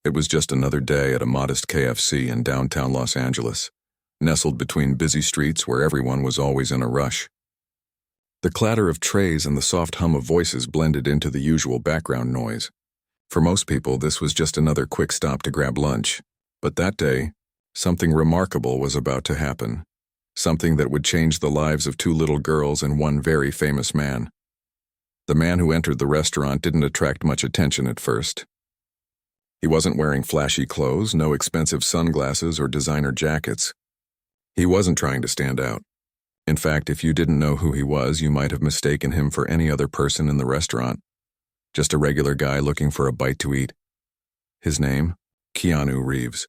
It was just another day at a modest KFC in downtown Los Angeles, nestled between busy streets where everyone was always in a rush. The clatter of trays and the soft hum of voices blended into the usual background noise. For most people, this was just another quick stop to grab lunch. But that day, something remarkable was about to happen. Something that would change the lives of two little girls and one very famous man. The man who entered the restaurant didn't attract much attention at first. He wasn't wearing flashy clothes, no expensive sunglasses or designer jackets. He wasn't trying to stand out. In fact, if you didn't know who he was, you might have mistaken him for any other person in the restaurant. Just a regular guy looking for a bite to eat. His name? Keanu Reeves.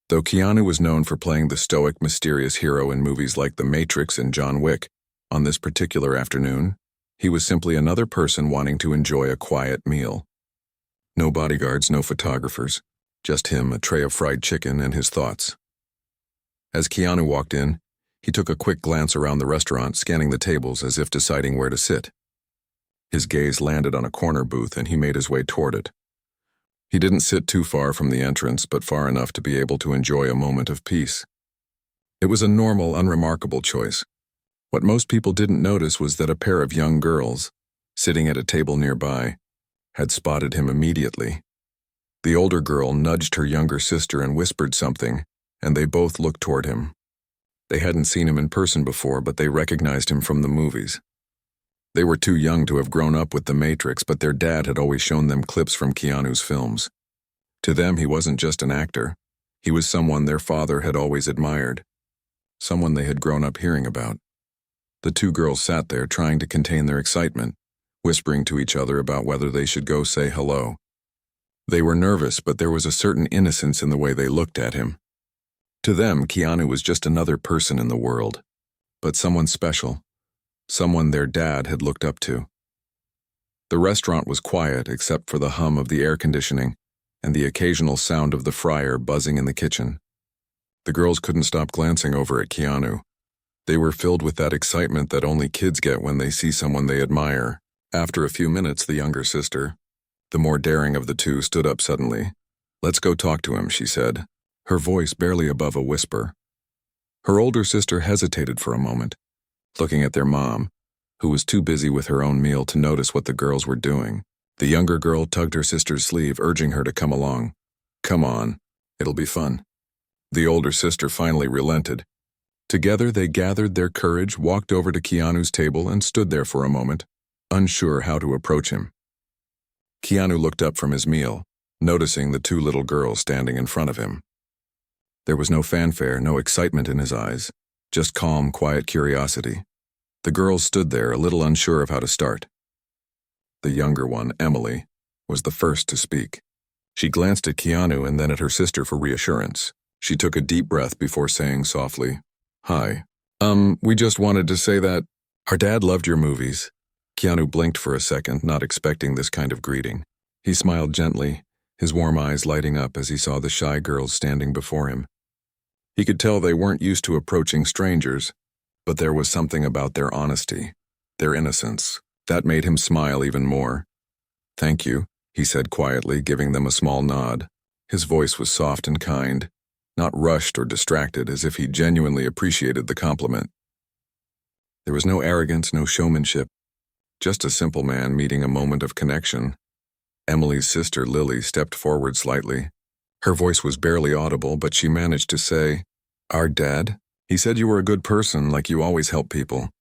Though Keanu was known for playing the stoic, mysterious hero in movies like The Matrix and John Wick, on this particular afternoon, he was simply another person wanting to enjoy a quiet meal. No bodyguards, no photographers, just him, a tray of fried chicken, and his thoughts. As Keanu walked in, he took a quick glance around the restaurant, scanning the tables as if deciding where to sit. His gaze landed on a corner booth and he made his way toward it. He didn't sit too far from the entrance, but far enough to be able to enjoy a moment of peace. It was a normal, unremarkable choice. What most people didn't notice was that a pair of young girls, sitting at a table nearby, had spotted him immediately. The older girl nudged her younger sister and whispered something, and they both looked toward him. They hadn't seen him in person before, but they recognized him from the movies. They were too young to have grown up with The Matrix, but their dad had always shown them clips from Keanu's films. To them, he wasn't just an actor. He was someone their father had always admired. Someone they had grown up hearing about. The two girls sat there trying to contain their excitement, whispering to each other about whether they should go say hello. They were nervous, but there was a certain innocence in the way they looked at him. To them, Keanu was just another person in the world, but someone special. Someone their dad had looked up to. The restaurant was quiet except for the hum of the air conditioning and the occasional sound of the fryer buzzing in the kitchen. The girls couldn't stop glancing over at Keanu. They were filled with that excitement that only kids get when they see someone they admire. After a few minutes, the younger sister, the more daring of the two, stood up suddenly. "Let's go talk to him," she said, her voice barely above a whisper. Her older sister hesitated for a moment, looking at their mom, who was too busy with her own meal to notice what the girls were doing. The younger girl tugged her sister's sleeve, urging her to come along. "Come on, it'll be fun." The older sister finally relented. Together they gathered their courage, walked over to Keanu's table, and stood there for a moment, unsure how to approach him. Keanu looked up from his meal, noticing the two little girls standing in front of him. There was no fanfare, no excitement in his eyes, just calm, quiet curiosity. The girls stood there, a little unsure of how to start. The younger one, Emily, was the first to speak. She glanced at Keanu and then at her sister for reassurance. She took a deep breath before saying softly, "Hi. We just wanted to say that our dad loved your movies." Keanu blinked for a second, not expecting this kind of greeting. He smiled gently, his warm eyes lighting up as he saw the shy girls standing before him. He could tell they weren't used to approaching strangers, but there was something about their honesty, their innocence, that made him smile even more. "Thank you," he said quietly, giving them a small nod. His voice was soft and kind, not rushed or distracted, as if he genuinely appreciated the compliment. There was no arrogance, no showmanship, just a simple man meeting a moment of connection. Emily's sister, Lily, stepped forward slightly. Her voice was barely audible, but she managed to say, "Our dad? He said you were a good person, like you always help people."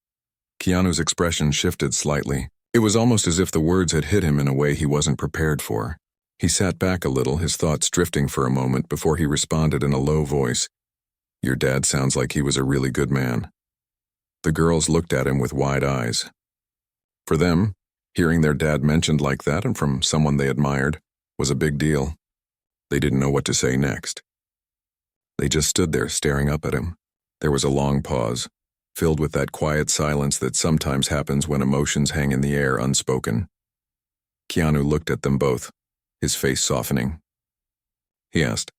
Keanu's expression shifted slightly. It was almost as if the words had hit him in a way he wasn't prepared for. He sat back a little, his thoughts drifting for a moment before he responded in a low voice, "Your dad sounds like he was a really good man." The girls looked at him with wide eyes. For them, hearing their dad mentioned like that and from someone they admired was a big deal. They didn't know what to say next. They just stood there staring up at him. There was a long pause, filled with that quiet silence that sometimes happens when emotions hang in the air unspoken. Keanu looked at them both, his face softening. He asked,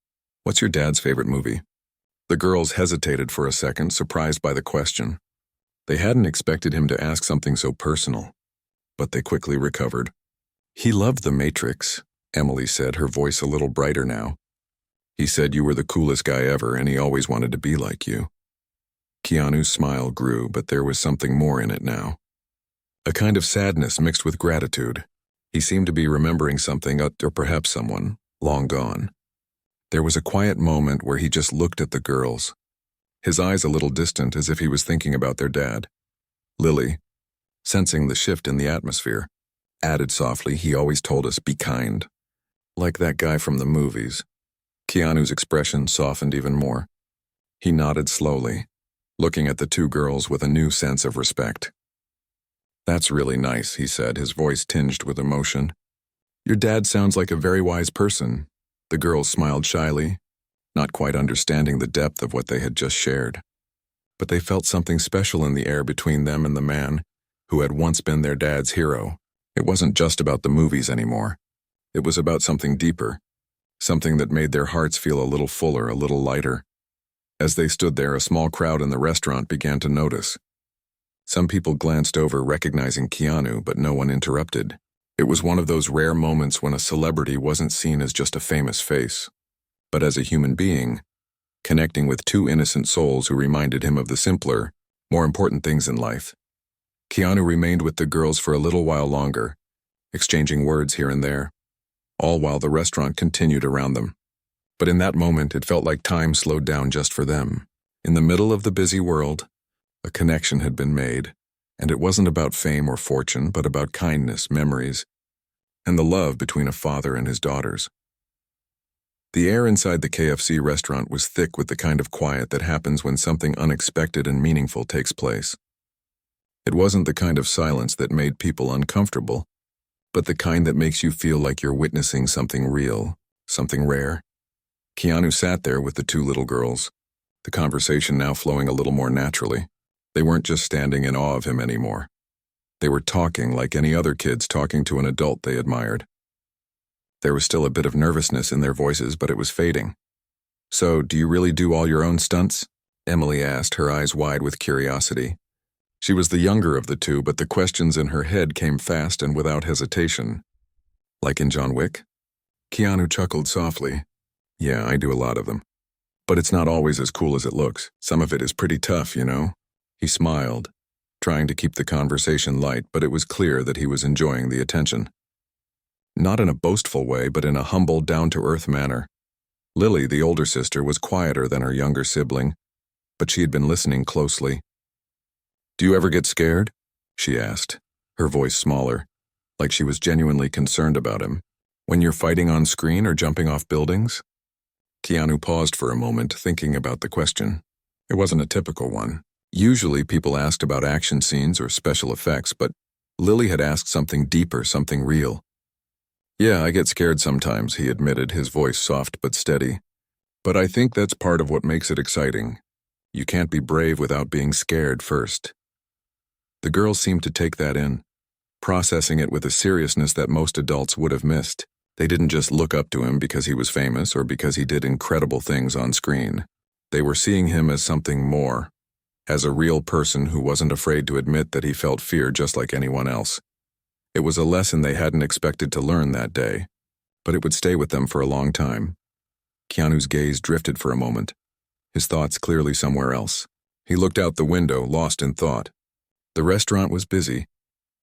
"What's your dad's favorite movie?" The girls hesitated for a second, surprised by the question. They hadn't expected him to ask something so personal, but they quickly recovered. "He loved The Matrix," Emily said, her voice a little brighter now. He said you were the coolest guy ever and he always wanted to be like you. Keanu's smile grew, but there was something more in it now. A kind of sadness mixed with gratitude. He seemed to be remembering something, or perhaps someone, long gone. There was a quiet moment where he just looked at the girls, his eyes a little distant as if he was thinking about their dad. Lily, sensing the shift in the atmosphere, added softly, he always told us, be kind. Like that guy from the movies. Keanu's expression softened even more. He nodded slowly, looking at the two girls with a new sense of respect. That's really nice, he said, his voice tinged with emotion. Your dad sounds like a very wise person. The girls smiled shyly, not quite understanding the depth of what they had just shared. But they felt something special in the air between them and the man who had once been their dad's hero. It wasn't just about the movies anymore. It was about something deeper, something that made their hearts feel a little fuller, a little lighter. As they stood there, a small crowd in the restaurant began to notice. Some people glanced over, recognizing Keanu, but no one interrupted. It was one of those rare moments when a celebrity wasn't seen as just a famous face, but as a human being, connecting with two innocent souls who reminded him of the simpler, more important things in life. Keanu remained with the girls for a little while longer, exchanging words here and there, all while the restaurant continued around them. But in that moment, it felt like time slowed down just for them. In the middle of the busy world, a connection had been made, and it wasn't about fame or fortune, but about kindness, memories, and the love between a father and his daughters. The air inside the KFC restaurant was thick with the kind of quiet that happens when something unexpected and meaningful takes place. It wasn't the kind of silence that made people uncomfortable, but the kind that makes you feel like you're witnessing something real, something rare. Keanu sat there with the two little girls, the conversation now flowing a little more naturally. They weren't just standing in awe of him anymore. They were talking like any other kids talking to an adult they admired. There was still a bit of nervousness in their voices, but it was fading. So, do you really do all your own stunts? Emily asked, her eyes wide with curiosity. She was the younger of the two, but the questions in her head came fast and without hesitation. Like in John Wick? Keanu chuckled softly. Yeah, I do a lot of them. But it's not always as cool as it looks. Some of it is pretty tough, you know? He smiled, trying to keep the conversation light, but it was clear that he was enjoying the attention. Not in a boastful way, but in a humble, down-to-earth manner. Lily, the older sister, was quieter than her younger sibling, but she had been listening closely. Do you ever get scared? She asked, her voice smaller, like she was genuinely concerned about him. When you're fighting on screen or jumping off buildings? Keanu paused for a moment, thinking about the question. It wasn't a typical one. Usually people asked about action scenes or special effects, but Lily had asked something deeper, something real. Yeah, I get scared sometimes, he admitted, his voice soft but steady. But I think that's part of what makes it exciting. You can't be brave without being scared first. The girls seemed to take that in, processing it with a seriousness that most adults would have missed. They didn't just look up to him because he was famous or because he did incredible things on screen. They were seeing him as something more, as a real person who wasn't afraid to admit that he felt fear just like anyone else. It was a lesson they hadn't expected to learn that day, but it would stay with them for a long time. Keanu's gaze drifted for a moment, his thoughts clearly somewhere else. He looked out the window, lost in thought. The restaurant was busy,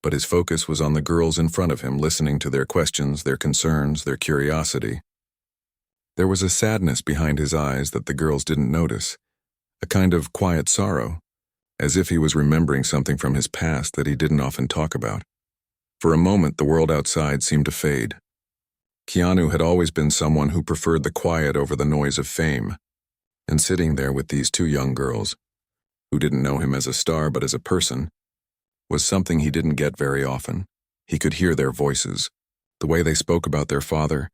but his focus was on the girls in front of him, listening to their questions, their concerns, their curiosity. There was a sadness behind his eyes that the girls didn't notice, a kind of quiet sorrow, as if he was remembering something from his past that he didn't often talk about. For a moment, the world outside seemed to fade. Keanu had always been someone who preferred the quiet over the noise of fame, and sitting there with these two young girls, who didn't know him as a star but as a person, was something he didn't get very often. He could hear their voices, the way they spoke about their father,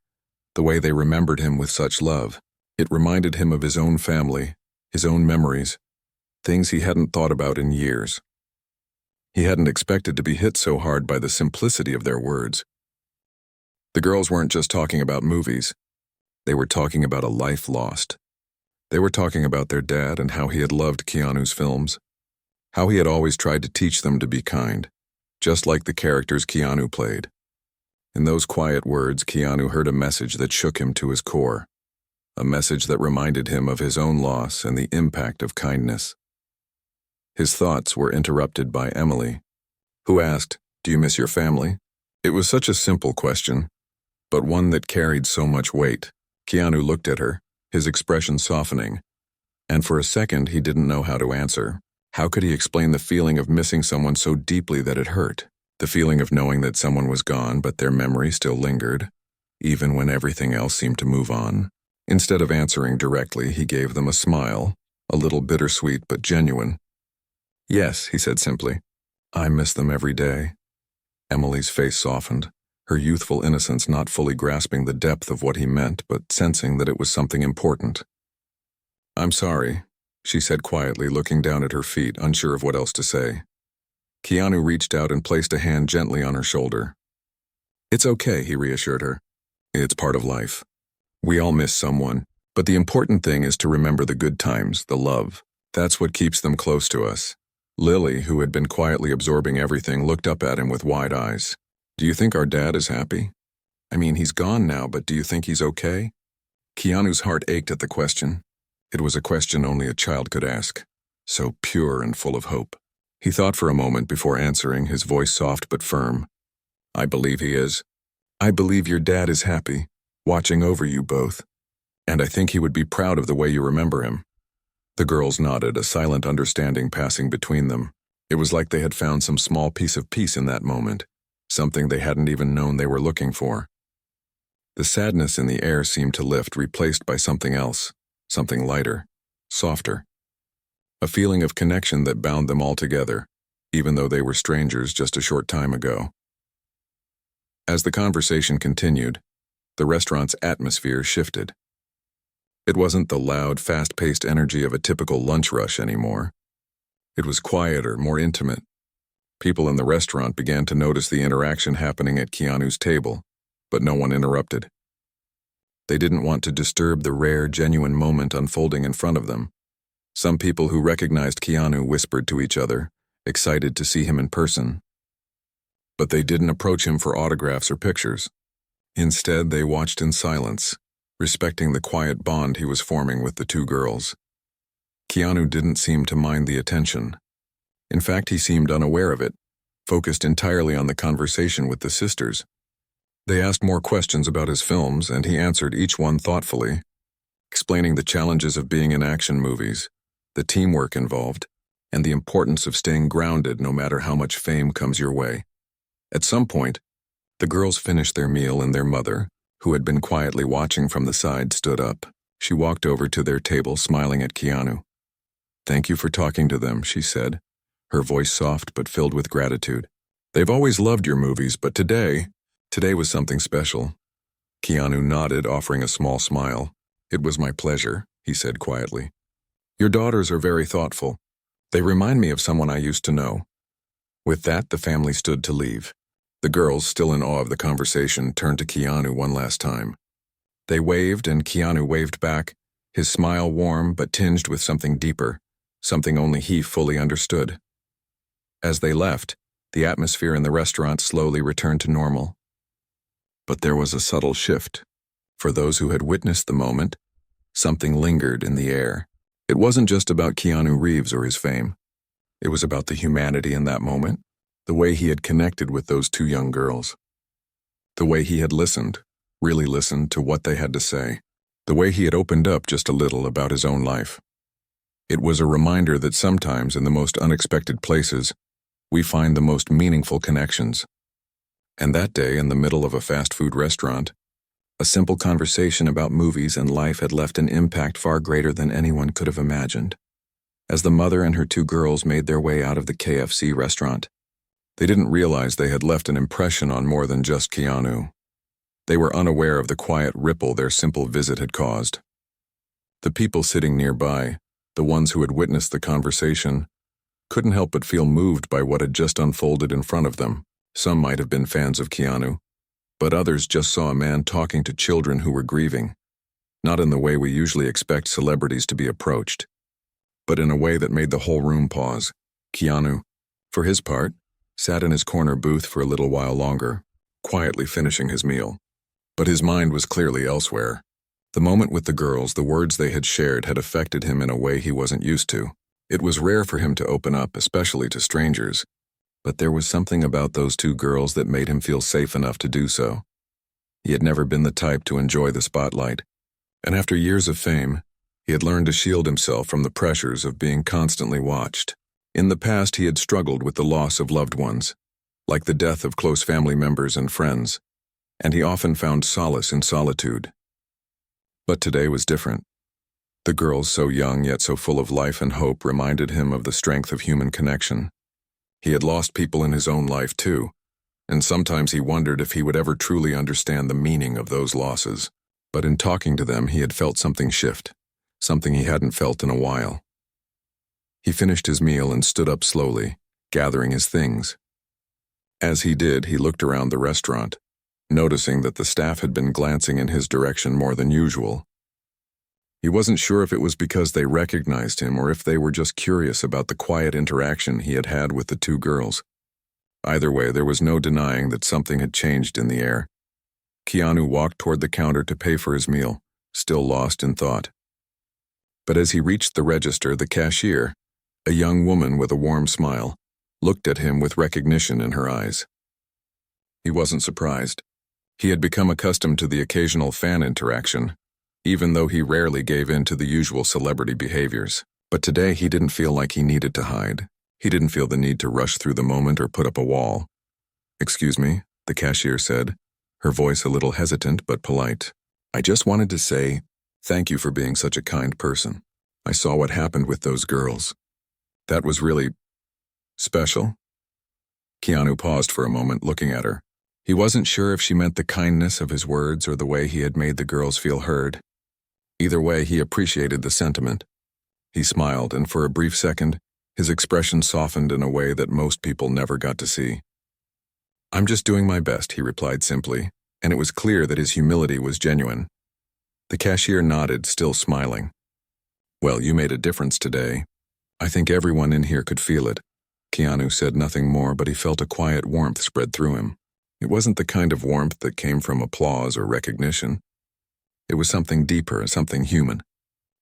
the way they remembered him with such love. It reminded him of his own family, his own memories, things he hadn't thought about in years. He hadn't expected to be hit so hard by the simplicity of their words. The girls weren't just talking about movies. They were talking about a life lost. They were talking about their dad and how he had loved Keanu's films, how he had always tried to teach them to be kind, just like the characters Keanu played. In those quiet words, Keanu heard a message that shook him to his core. A message that reminded him of his own loss and the impact of kindness. His thoughts were interrupted by Emily, who asked, "Do you miss your family?" It was such a simple question, but one that carried so much weight. Keanu looked at her, his expression softening, and for a second he didn't know how to answer. How could he explain the feeling of missing someone so deeply that it hurt? The feeling of knowing that someone was gone but their memory still lingered, even when everything else seemed to move on. Instead of answering directly, he gave them a smile, a little bittersweet but genuine. "Yes," he said simply. "I miss them every day." Emily's face softened, her youthful innocence not fully grasping the depth of what he meant, but sensing that it was something important. "I'm sorry," she said quietly, looking down at her feet, unsure of what else to say. Keanu reached out and placed a hand gently on her shoulder. "It's okay," he reassured her. "It's part of life. We all miss someone, but the important thing is to remember the good times, the love. That's what keeps them close to us." Lily, who had been quietly absorbing everything, looked up at him with wide eyes. "Do you think our dad is happy? I mean, he's gone now, but do you think he's okay?" Keanu's heart ached at the question. It was a question only a child could ask, so pure and full of hope. He thought for a moment before answering, his voice soft but firm. "I believe he is. I believe your dad is happy, watching over you both. And I think he would be proud of the way you remember him." The girls nodded, a silent understanding passing between them. It was like they had found some small piece of peace in that moment, something they hadn't even known they were looking for. The sadness in the air seemed to lift, replaced by something else, something lighter, softer. A feeling of connection that bound them all together, even though they were strangers just a short time ago. As the conversation continued, the restaurant's atmosphere shifted. It wasn't the loud, fast-paced energy of a typical lunch rush anymore. It was quieter, more intimate. People in the restaurant began to notice the interaction happening at Keanu's table, but no one interrupted. They didn't want to disturb the rare, genuine moment unfolding in front of them. Some people who recognized Keanu whispered to each other, excited to see him in person. But they didn't approach him for autographs or pictures. Instead, they watched in silence, respecting the quiet bond he was forming with the two girls. Keanu didn't seem to mind the attention. In fact, he seemed unaware of it, focused entirely on the conversation with the sisters. They asked more questions about his films, and he answered each one thoughtfully, explaining the challenges of being in action movies, the teamwork involved, and the importance of staying grounded no matter how much fame comes your way. At some point, the girls finished their meal and their mother, who had been quietly watching from the side, stood up. She walked over to their table, smiling at Keanu. "Thank you for talking to them," she said, her voice soft but filled with gratitude. "They've always loved your movies, but today was something special." Keanu nodded, offering a small smile. "It was my pleasure," he said quietly. "Your daughters are very thoughtful. They remind me of someone I used to know." With that, the family stood to leave. The girls, still in awe of the conversation, turned to Keanu one last time. They waved, and Keanu waved back, his smile warm but tinged with something deeper, something only he fully understood. As they left, the atmosphere in the restaurant slowly returned to normal. But there was a subtle shift. For those who had witnessed the moment, something lingered in the air. It wasn't just about Keanu Reeves or his fame. It was about the humanity in that moment, the way he had connected with those two young girls. The way he had listened, really listened to what they had to say. The way he had opened up just a little about his own life. It was a reminder that sometimes in the most unexpected places, we find the most meaningful connections. And that day, in the middle of a fast food restaurant, a simple conversation about movies and life had left an impact far greater than anyone could have imagined. As the mother and her two girls made their way out of the KFC restaurant, they didn't realize they had left an impression on more than just Keanu. They were unaware of the quiet ripple their simple visit had caused. The people sitting nearby, the ones who had witnessed the conversation, couldn't help but feel moved by what had just unfolded in front of them. Some might have been fans of Keanu, but others just saw a man talking to children who were grieving, not in the way we usually expect celebrities to be approached, but in a way that made the whole room pause. Keanu, for his part, sat in his corner booth for a little while longer, quietly finishing his meal. But his mind was clearly elsewhere. The moment with the girls, the words they had shared had affected him in a way he wasn't used to. It was rare for him to open up, especially to strangers. But there was something about those two girls that made him feel safe enough to do so. He had never been the type to enjoy the spotlight. And after years of fame, he had learned to shield himself from the pressures of being constantly watched. In the past, he had struggled with the loss of loved ones, like the death of close family members and friends, and he often found solace in solitude. But today was different. The girls, so young yet so full of life and hope, reminded him of the strength of human connection. He had lost people in his own life too, and sometimes he wondered if he would ever truly understand the meaning of those losses. But in talking to them, he had felt something shift, something he hadn't felt in a while. He finished his meal and stood up slowly, gathering his things. As he did, he looked around the restaurant, noticing that the staff had been glancing in his direction more than usual. He wasn't sure if it was because they recognized him or if they were just curious about the quiet interaction he had had with the two girls. Either way, there was no denying that something had changed in the air. Keanu walked toward the counter to pay for his meal, still lost in thought. But as he reached the register, the cashier, a young woman with a warm smile, looked at him with recognition in her eyes. He wasn't surprised. He had become accustomed to the occasional fan interaction, even though he rarely gave in to the usual celebrity behaviors. But today he didn't feel like he needed to hide. He didn't feel the need to rush through the moment or put up a wall. "Excuse me," the cashier said, her voice a little hesitant but polite. "I just wanted to say thank you for being such a kind person. I saw what happened with those girls. That was really special." Keanu paused for a moment, looking at her. He wasn't sure if she meant the kindness of his words or the way he had made the girls feel heard. Either way, he appreciated the sentiment. He smiled, and for a brief second, his expression softened in a way that most people never got to see. "I'm just doing my best," he replied simply, and it was clear that his humility was genuine. The cashier nodded, still smiling. "Well, you made a difference today. I think everyone in here could feel it." Keanu said nothing more, but he felt a quiet warmth spread through him. It wasn't the kind of warmth that came from applause or recognition. It was something deeper, something human.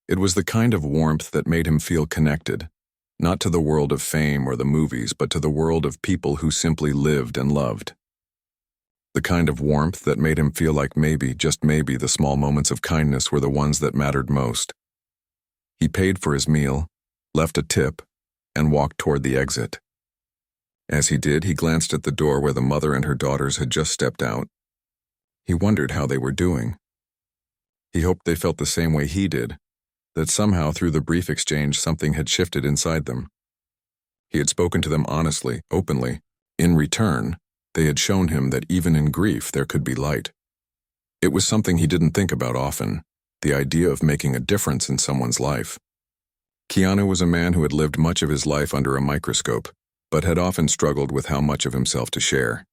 It was the kind of warmth that made him feel connected, not to the world of fame or the movies, but to the world of people who simply lived and loved. The kind of warmth that made him feel like maybe, just maybe, the small moments of kindness were the ones that mattered most. He paid for his meal, left a tip, and walked toward the exit. As he did, he glanced at the door where the mother and her daughters had just stepped out. He wondered how they were doing. He hoped they felt the same way he did, that somehow through the brief exchange something had shifted inside them. He had spoken to them honestly, openly. In return, they had shown him that even in grief there could be light. It was something he didn't think about often, the idea of making a difference in someone's life. Keanu was a man who had lived much of his life under a microscope, but had often struggled with how much of himself to share.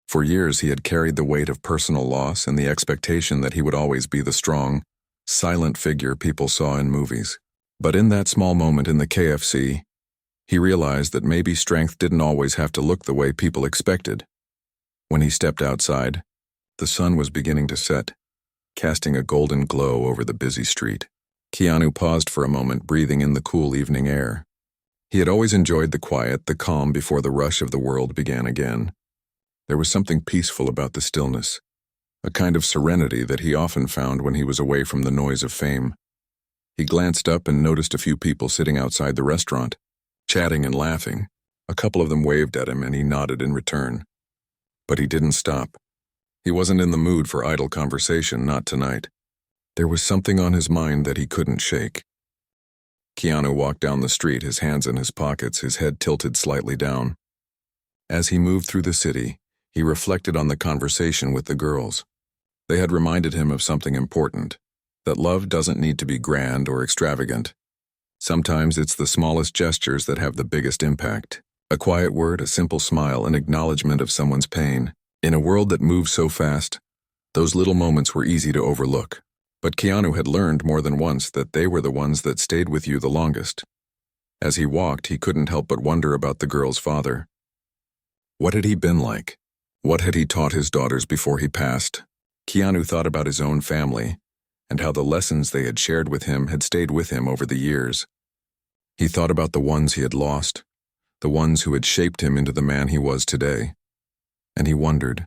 For years he had carried the weight of personal loss and the expectation that he would always be the strong, silent figure people saw in movies. But in that small moment in the KFC, he realized that maybe strength didn't always have to look the way people expected. When he stepped outside, the sun was beginning to set, casting a golden glow over the busy street. Keanu paused for a moment, breathing in the cool evening air. He had always enjoyed the quiet, the calm before the rush of the world began again. There was something peaceful about the stillness, a kind of serenity that he often found when he was away from the noise of fame. He glanced up and noticed a few people sitting outside the restaurant, chatting and laughing. A couple of them waved at him and he nodded in return. But he didn't stop. He wasn't in the mood for idle conversation, not tonight. There was something on his mind that he couldn't shake. Keanu walked down the street, his hands in his pockets, his head tilted slightly down. As he moved through the city, he reflected on the conversation with the girls. They had reminded him of something important, that love doesn't need to be grand or extravagant. Sometimes it's the smallest gestures that have the biggest impact. A quiet word, a simple smile, an acknowledgement of someone's pain. In a world that moves so fast, those little moments were easy to overlook. But Keanu had learned more than once that they were the ones that stayed with you the longest. As he walked, he couldn't help but wonder about the girl's father. What had he been like? What had he taught his daughters before he passed? Keanu thought about his own family and how the lessons they had shared with him had stayed with him over the years. He thought about the ones he had lost, the ones who had shaped him into the man he was today. And he wondered,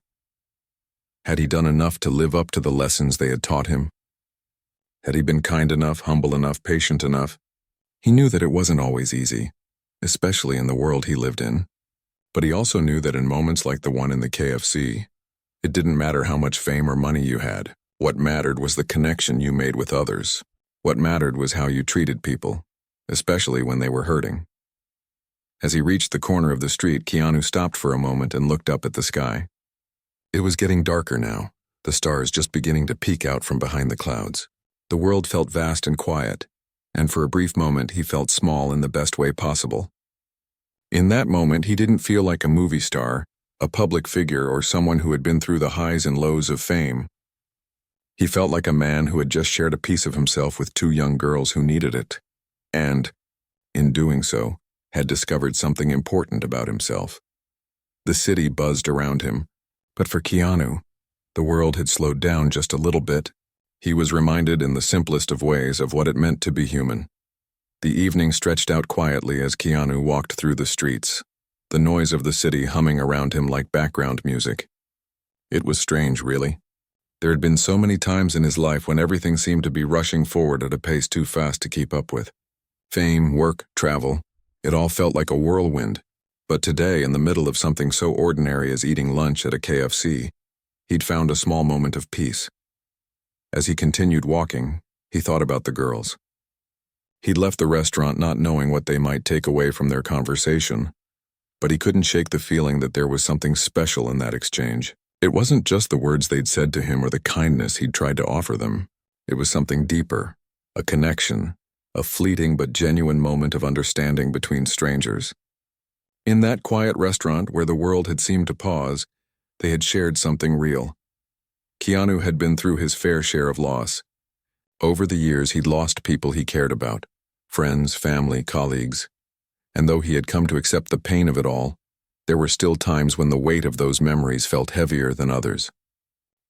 had he done enough to live up to the lessons they had taught him? Had he been kind enough, humble enough, patient enough? He knew that it wasn't always easy, especially in the world he lived in. But he also knew that in moments like the one in the KFC, it didn't matter how much fame or money you had. What mattered was the connection you made with others. What mattered was how you treated people, especially when they were hurting. As he reached the corner of the street, Keanu stopped for a moment and looked up at the sky. It was getting darker now, the stars just beginning to peek out from behind the clouds. The world felt vast and quiet, and for a brief moment he felt small in the best way possible. In that moment, he didn't feel like a movie star, a public figure, or someone who had been through the highs and lows of fame. He felt like a man who had just shared a piece of himself with two young girls who needed it, and, in doing so, had discovered something important about himself. The city buzzed around him, but for Keanu, the world had slowed down just a little bit. He was reminded in the simplest of ways of what it meant to be human. The evening stretched out quietly as Keanu walked through the streets, the noise of the city humming around him like background music. It was strange, really. There had been so many times in his life when everything seemed to be rushing forward at a pace too fast to keep up with. Fame, work, travel, it all felt like a whirlwind. But today, in the middle of something so ordinary as eating lunch at a KFC, he'd found a small moment of peace. As he continued walking, he thought about the girls. He'd left the restaurant not knowing what they might take away from their conversation, but he couldn't shake the feeling that there was something special in that exchange. It wasn't just the words they'd said to him or the kindness he'd tried to offer them. It was something deeper, a connection, a fleeting but genuine moment of understanding between strangers. In that quiet restaurant where the world had seemed to pause, they had shared something real. Keanu had been through his fair share of loss. Over the years, he'd lost people he cared about, friends, family, colleagues. And though he had come to accept the pain of it all, there were still times when the weight of those memories felt heavier than others.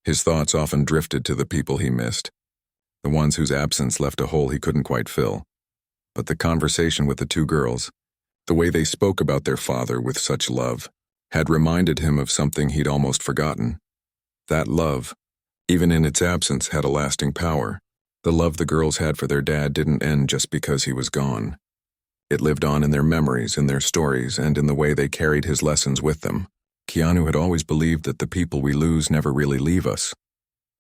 His thoughts often drifted to the people he missed, the ones whose absence left a hole he couldn't quite fill. But the conversation with the two girls, the way they spoke about their father with such love, had reminded him of something he'd almost forgotten. That love, even in its absence, had a lasting power. The love the girls had for their dad didn't end just because he was gone. It lived on in their memories, in their stories, and in the way they carried his lessons with them. Keanu had always believed that the people we lose never really leave us.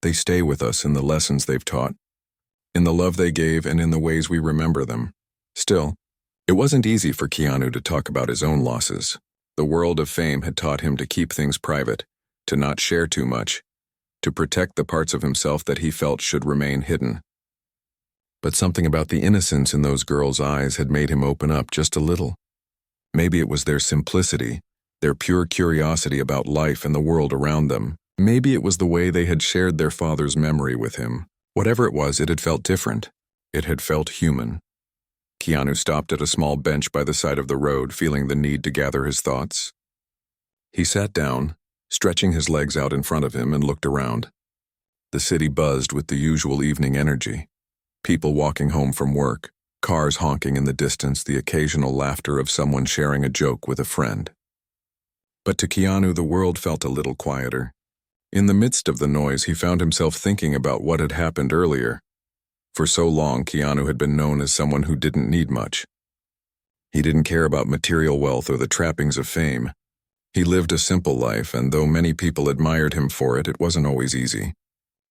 They stay with us in the lessons they've taught, in the love they gave, and in the ways we remember them. Still, it wasn't easy for Keanu to talk about his own losses. The world of fame had taught him to keep things private, to not share too much, to protect the parts of himself that he felt should remain hidden. But something about the innocence in those girls' eyes had made him open up just a little. Maybe it was their simplicity, their pure curiosity about life and the world around them. Maybe it was the way they had shared their father's memory with him. Whatever it was, it had felt different. It had felt human. Keanu stopped at a small bench by the side of the road, feeling the need to gather his thoughts. He sat down, stretching his legs out in front of him, and looked around. The city buzzed with the usual evening energy. People walking home from work, cars honking in the distance, the occasional laughter of someone sharing a joke with a friend. But to Keanu, the world felt a little quieter. In the midst of the noise, he found himself thinking about what had happened earlier. For so long, Keanu had been known as someone who didn't need much. He didn't care about material wealth or the trappings of fame. He lived a simple life, and though many people admired him for it, it wasn't always easy.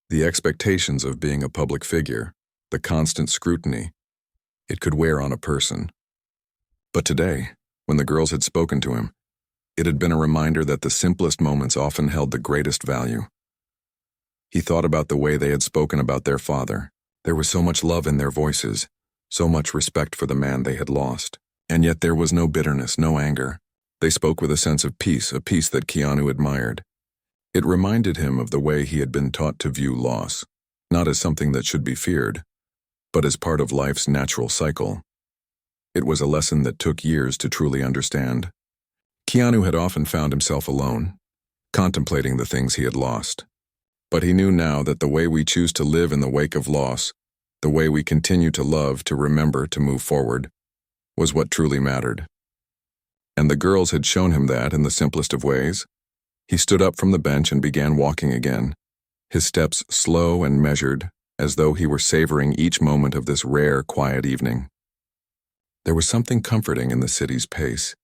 The expectations of being a public figure, the constant scrutiny, it could wear on a person. But today, when the girls had spoken to him, it had been a reminder that the simplest moments often held the greatest value. He thought about the way they had spoken about their father. There was so much love in their voices, so much respect for the man they had lost. And yet there was no bitterness, no anger. They spoke with a sense of peace, a peace that Keanu admired. It reminded him of the way he had been taught to view loss, not as something that should be feared, but as part of life's natural cycle. It was a lesson that took years to truly understand. Keanu had often found himself alone, contemplating the things he had lost. But he knew now that the way we choose to live in the wake of loss, the way we continue to love, to remember, to move forward, was what truly mattered. And the girls had shown him that in the simplest of ways. He stood up from the bench and began walking again, his steps slow and measured, as though he were savoring each moment of this rare, quiet evening. There was something comforting in the city's pace.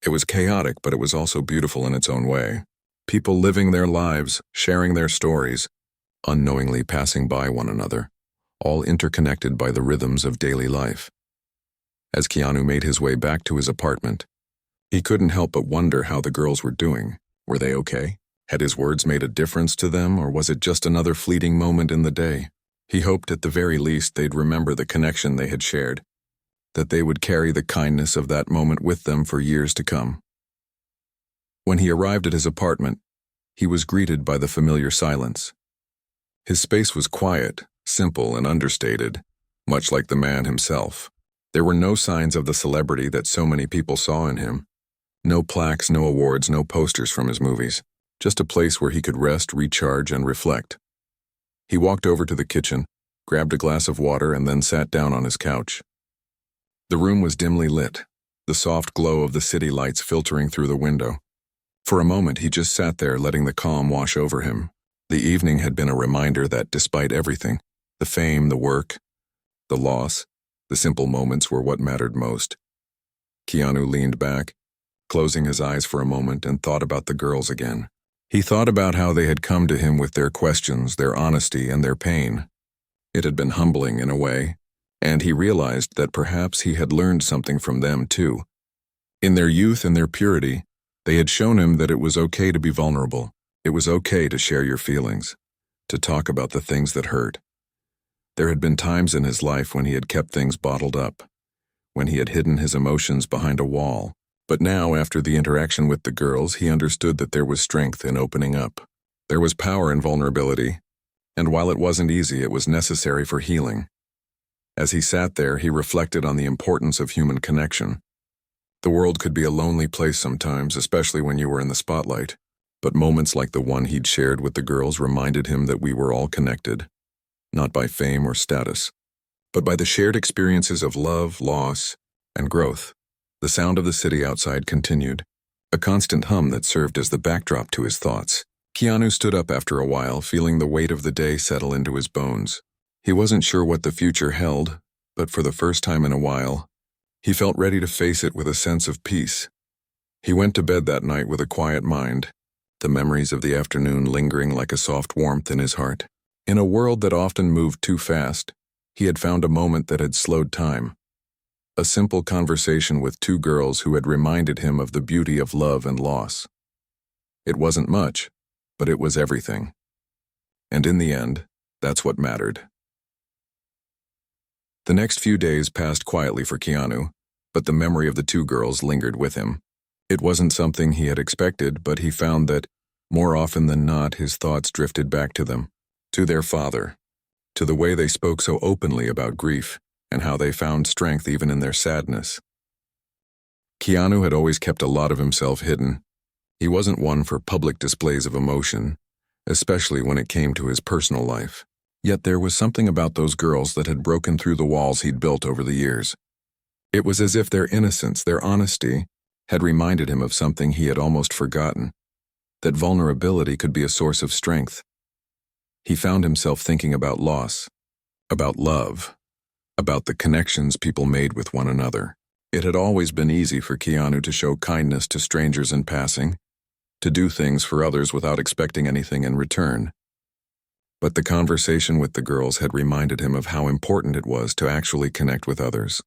It was chaotic, but it was also beautiful in its own way. People living their lives, sharing their stories, unknowingly passing by one another, all interconnected by the rhythms of daily life. As Keanu made his way back to his apartment, he couldn't help but wonder how the girls were doing. Were they okay? Had his words made a difference to them, or was it just another fleeting moment in the day? He hoped at the very least they'd remember the connection they had shared, that they would carry the kindness of that moment with them for years to come. When he arrived at his apartment, he was greeted by the familiar silence. His space was quiet, simple, and understated, much like the man himself. There were no signs of the celebrity that so many people saw in him. No plaques, no awards, no posters from his movies. Just a place where he could rest, recharge, and reflect. He walked over to the kitchen, grabbed a glass of water, and then sat down on his couch. The room was dimly lit, the soft glow of the city lights filtering through the window. For a moment, he just sat there, letting the calm wash over him. The evening had been a reminder that despite everything, the fame, the work, the loss, the simple moments were what mattered most. Keanu leaned back, closing his eyes for a moment, and thought about the girls again. He thought about how they had come to him with their questions, their honesty, and their pain. It had been humbling in a way, and he realized that perhaps he had learned something from them too. In their youth and their purity, they had shown him that it was okay to be vulnerable. It was okay to share your feelings, to talk about the things that hurt. There had been times in his life when he had kept things bottled up, when he had hidden his emotions behind a wall. But now, after the interaction with the girls, he understood that there was strength in opening up. There was power in vulnerability, and while it wasn't easy, it was necessary for healing. As he sat there, he reflected on the importance of human connection. The world could be a lonely place sometimes, especially when you were in the spotlight, but moments like the one he'd shared with the girls reminded him that we were all connected, not by fame or status, but by the shared experiences of love, loss, and growth. The sound of the city outside continued, a constant hum that served as the backdrop to his thoughts. Keanu stood up after a while, feeling the weight of the day settle into his bones. He wasn't sure what the future held, but for the first time in a while, he felt ready to face it with a sense of peace. He went to bed that night with a quiet mind, the memories of the afternoon lingering like a soft warmth in his heart. In a world that often moved too fast, he had found a moment that had slowed time. A simple conversation with two girls who had reminded him of the beauty of love and loss. It wasn't much, but it was everything. And in the end, that's what mattered. The next few days passed quietly for Keanu, but the memory of the two girls lingered with him. It wasn't something he had expected, but he found that, more often than not, his thoughts drifted back to them, to their father, to the way they spoke so openly about grief, and how they found strength even in their sadness. Keanu had always kept a lot of himself hidden. He wasn't one for public displays of emotion, especially when it came to his personal life. Yet there was something about those girls that had broken through the walls he'd built over the years. It was as if their innocence, their honesty, had reminded him of something he had almost forgotten, that vulnerability could be a source of strength. He found himself thinking about loss, about love, about the connections people made with one another. It had always been easy for Keanu to show kindness to strangers in passing, to do things for others without expecting anything in return. But the conversation with the girls had reminded him of how important it was to actually connect with others,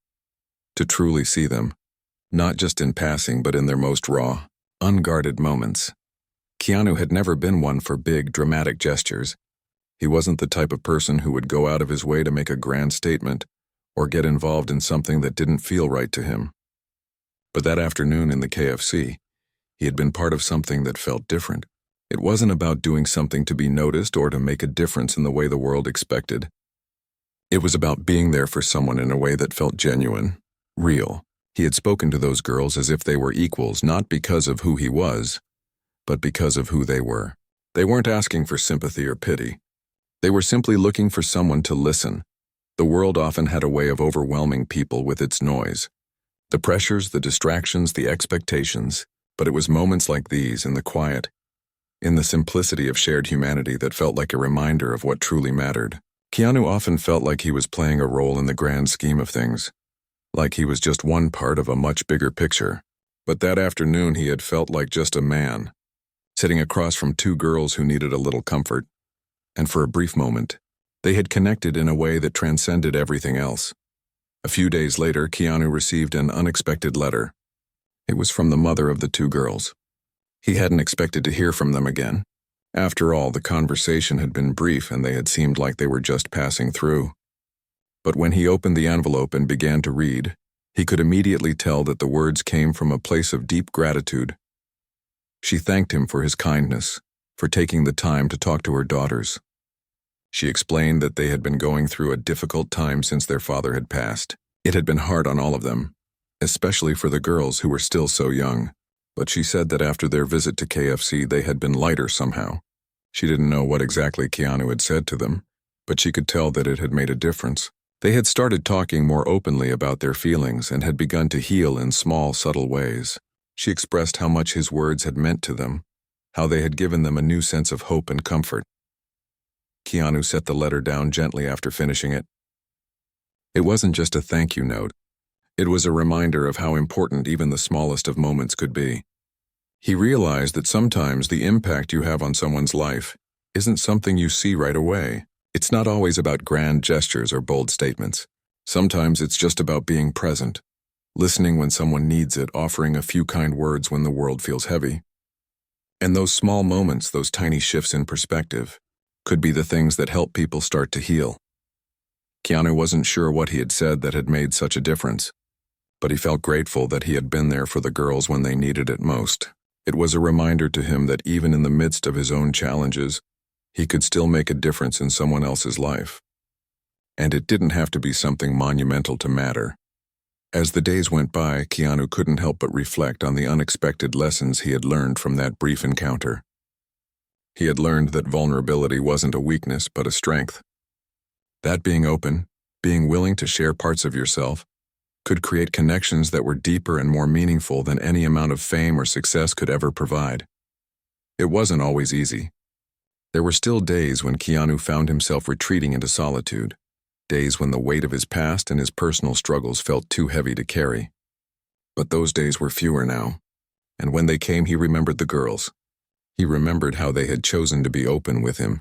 to truly see them, not just in passing but in their most raw, unguarded moments. Keanu had never been one for big, dramatic gestures. He wasn't the type of person who would go out of his way to make a grand statement or get involved in something that didn't feel right to him. But that afternoon in the KFC, he had been part of something that felt different. It wasn't about doing something to be noticed or to make a difference in the way the world expected. It was about being there for someone in a way that felt genuine, real. He had spoken to those girls as if they were equals, not because of who he was, but because of who they were. They weren't asking for sympathy or pity. They were simply looking for someone to listen. The world often had a way of overwhelming people with its noise. The pressures, the distractions, the expectations. But it was moments like these, in the quiet, in the simplicity of shared humanity, that felt like a reminder of what truly mattered. Keanu often felt like he was playing a role in the grand scheme of things, like he was just one part of a much bigger picture. But that afternoon he had felt like just a man, sitting across from two girls who needed a little comfort. And for a brief moment, they had connected in a way that transcended everything else. A few days later, Keanu received an unexpected letter. It was from the mother of the two girls. He hadn't expected to hear from them again. After all, the conversation had been brief and they had seemed like they were just passing through. But when he opened the envelope and began to read, he could immediately tell that the words came from a place of deep gratitude. She thanked him for his kindness, for taking the time to talk to her daughters. She explained that they had been going through a difficult time since their father had passed. It had been hard on all of them, especially for the girls who were still so young. But she said that after their visit to KFC, they had been lighter somehow. She didn't know what exactly Keanu had said to them, but she could tell that it had made a difference. They had started talking more openly about their feelings and had begun to heal in small, subtle ways. She expressed how much his words had meant to them, how they had given them a new sense of hope and comfort. Keanu set the letter down gently after finishing it. It wasn't just a thank you note. It was a reminder of how important even the smallest of moments could be. He realized that sometimes the impact you have on someone's life isn't something you see right away. It's not always about grand gestures or bold statements. Sometimes it's just about being present, listening when someone needs it, offering a few kind words when the world feels heavy. And those small moments, those tiny shifts in perspective, could be the things that help people start to heal. Keanu wasn't sure what he had said that had made such a difference, but he felt grateful that he had been there for the girls when they needed it most. It was a reminder to him that even in the midst of his own challenges, he could still make a difference in someone else's life. And it didn't have to be something monumental to matter. As the days went by, Keanu couldn't help but reflect on the unexpected lessons he had learned from that brief encounter. He had learned that vulnerability wasn't a weakness but a strength. That being open, being willing to share parts of yourself, could create connections that were deeper and more meaningful than any amount of fame or success could ever provide. It wasn't always easy. There were still days when Keanu found himself retreating into solitude, days when the weight of his past and his personal struggles felt too heavy to carry. But those days were fewer now, and when they came, he remembered the girls. He remembered how they had chosen to be open with him,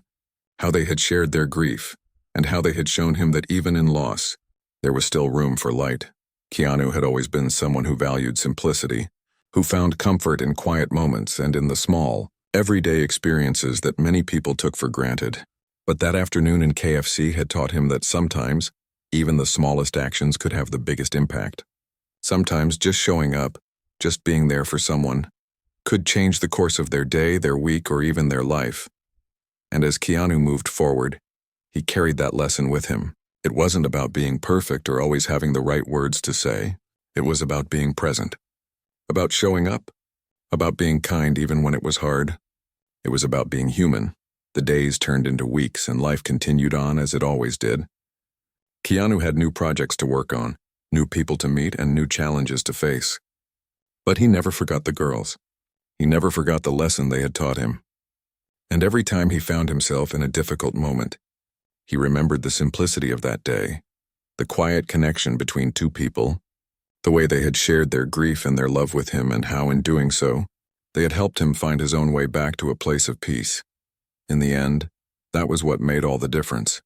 how they had shared their grief, and how they had shown him that even in loss, there was still room for light. Keanu had always been someone who valued simplicity, who found comfort in quiet moments and in the small, everyday experiences that many people took for granted. But that afternoon in KFC had taught him that sometimes, even the smallest actions could have the biggest impact. Sometimes just showing up, just being there for someone, could change the course of their day, their week, or even their life. And as Keanu moved forward, he carried that lesson with him. It wasn't about being perfect or always having the right words to say. It was about being present, about showing up, about being kind even when it was hard. It was about being human. The days turned into weeks and life continued on as it always did. Keanu had new projects to work on, new people to meet, and new challenges to face. But he never forgot the girls. He never forgot the lesson they had taught him. And every time he found himself in a difficult moment, he remembered the simplicity of that day, the quiet connection between two people, the way they had shared their grief and their love with him, and how in doing so, they had helped him find his own way back to a place of peace. In the end, that was what made all the difference.